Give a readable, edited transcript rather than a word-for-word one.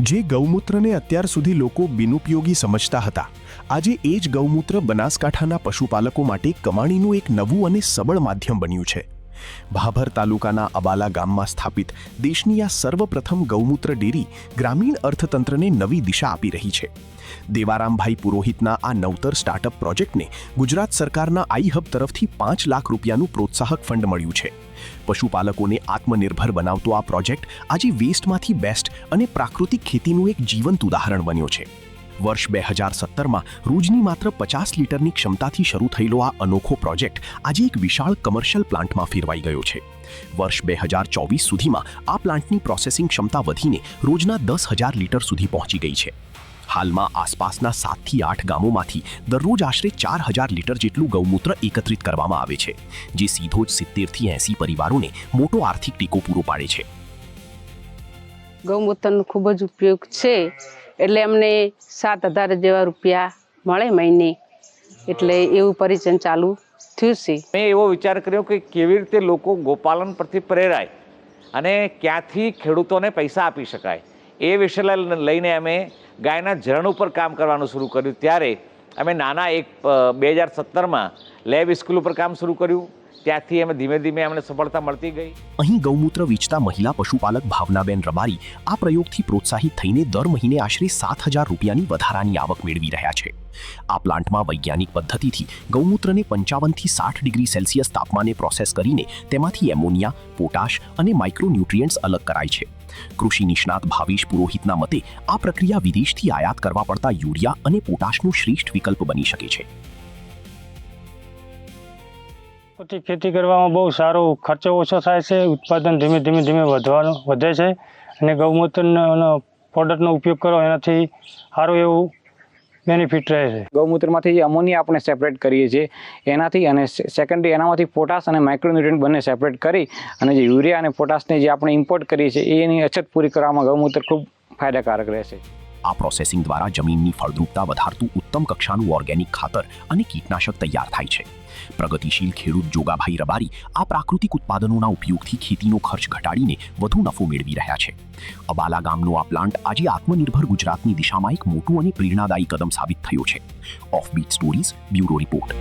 જે ગૌમૂત્રને અત્યાર સુધી લોકો બિનઉપયોગી સમજતા હતા, આજે એ જ ગૌમૂત્ર બનાસકાંઠાના પશુપાલકો માટે કમાણીનું એક નવું અને સબળ માધ્યમ બન્યું છે। ભાભર તાલુકાના અબાલા ગામમાં સ્થાપિત દેશની આ સર્વપ્રથમ ગૌમૂત્ર ડેરી ગ્રામીણ અર્થતંત્રને નવી દિશા આપી રહી છે। દેવારામભાઈ પુરોહિતના આ નવતર સ્ટાર્ટઅપ પ્રોજેક્ટને ગુજરાત સરકારના આઈ હબ તરફથી 5 લાખ રૂપિયાનું પ્રોત્સાહક ફંડ મળ્યું છે। પશુપાલકોને આત્મનિર્ભર બનાવતો આ પ્રોજેક્ટ આજે વેસ્ટમાંથી બેસ્ટ અને પ્રાકૃતિક ખેતીનું એક જીવંત ઉદાહરણ બન્યો છે। વર્ષ 2017માં રોજની માત્ર 50 લીટરની ક્ષમતાથી શરૂ થયેલો આ અનોખો પ્રોજેક્ટ આજે એક વિશાળ કમર્શિયલ પ્લાન્ટમાં ફેરવાઈ ગયો છે। વર્ષ 2024 સુધીમાં આ પ્લાન્ટની પ્રોસેસિંગ ક્ષમતા વધીને રોજના 10,000 લીટર સુધી પહોંચી ગઈ છે। હાલમાં આસપાસના 7 થી 8 ગામોમાંથી દરરોજ આશરે 4,000 લીટર જેટલું ગૌમૂત્ર એકત્રિત કરવામાં આવે છે, જે સીધો જ 70 થી 80 પરિવારોને મોટો આર્થિક ટેકો પૂરો પાડે છે। ગૌમૂત્રનો ખૂબ જ ઉપયોગ છે, એટલે અમને 7,000 જેવા રૂપિયા મળે મહિને, એટલે એવું પરિચન ચાલુ થયું છે। મેં એવો વિચાર કર્યો કે કેવી રીતે લોકો ગોપાલન પરથી પ્રેરાય અને ક્યાંથી ખેડૂતોને પૈસા આપી શકાય, એ વિષય લઈને અમે ગાયના જરણ ઉપર કામ કરવાનું શરૂ કર્યું। ત્યારે અમે નાના એક 2017માં લેબ સ્કૂલ ઉપર કામ શરૂ કર્યું। ત્યાંથી અમે ધીમે ધીમે અમને સફળતા મળતી ગઈ। અહીં ગૌમૂત્ર વેચતા મહિલા પશુપાલક ભાવનાબેન રબારી આ પ્રયોગથી પ્રોત્સાહિત થઈને દર મહિને આશરે 7,000 રૂપિયાની વધારાની આવક મેળવી રહ્યા છે। આ પ્લાન્ટમાં વૈજ્ઞાનિક પદ્ધતિથી ગૌમૂત્રને 55 થી 60 ડિગ્રી સેલ્સિયસ તાપમાને પ્રોસેસ કરીને તેમાંથી એમોનિયા, પોટાશ અને માઇક્રોન્યુટ્રિયન્ટ્સ અલગ કરાય છે। કૃષિ નિષ્ણાત ભાવેશ પુરોહિતના મતે આ પ્રક્રિયા વિદેશથી આયાત કરવા પડતા યુરિયા અને પોટાશનું શ્રેષ્ઠ વિકલ્પ બની શકે છે। ખેતી કરવામાં બહુ સારો ખર્ચો ઓછો થાય છે, ઉત્પાદન ધીમે ધીમે વધે છે અને ગૌમૂત્રનો પ્રોડક્ટનો ઉપયોગ કરો એનાથી સારું એવું બેનિફિટ રહે છે। ગૌમૂત્રમાંથી જે અમોનિયા આપણે સેપરેટ કરીએ છીએ એનાથી, અને સેકન્ડરી એનામાંથી પોટાશ અને માઇક્રોન્યુટ્રિયન્ટ બંને સેપરેટ કરી અને જે યુરિયા અને પોટાશને જે આપણે ઇમ્પોર્ટ કરીએ છીએ એની અછત પૂરી કરવામાં ગૌમૂત્ર ખૂબ ફાયદાકારક રહેશે। આ પ્રોસેસિંગ દ્વારા જમીનની ફળદ્રુપતા વધારતું ઉત્તમ કક્ષાનું ઓર્ગેનિક ખાતર અને કીટનાશક તૈયાર થાય છે। પ્રગતિશીલ ખેડૂત જોગાભાઈ રબારી આ પ્રાકૃતિક ઉત્પાદનોના ઉપયોગથી ખેતીનો ખર્ચ ઘટાડીને વધુ નફો મેળવી રહ્યા છે। અબાલા ગામનો આ પ્લાન્ટ આજે આત્મનિર્ભર ગુજરાતની દિશામાં એક મોટું અને પ્રેરણાદાયી કદમ સાબિત થયો છે। Offbeat stories bureau report.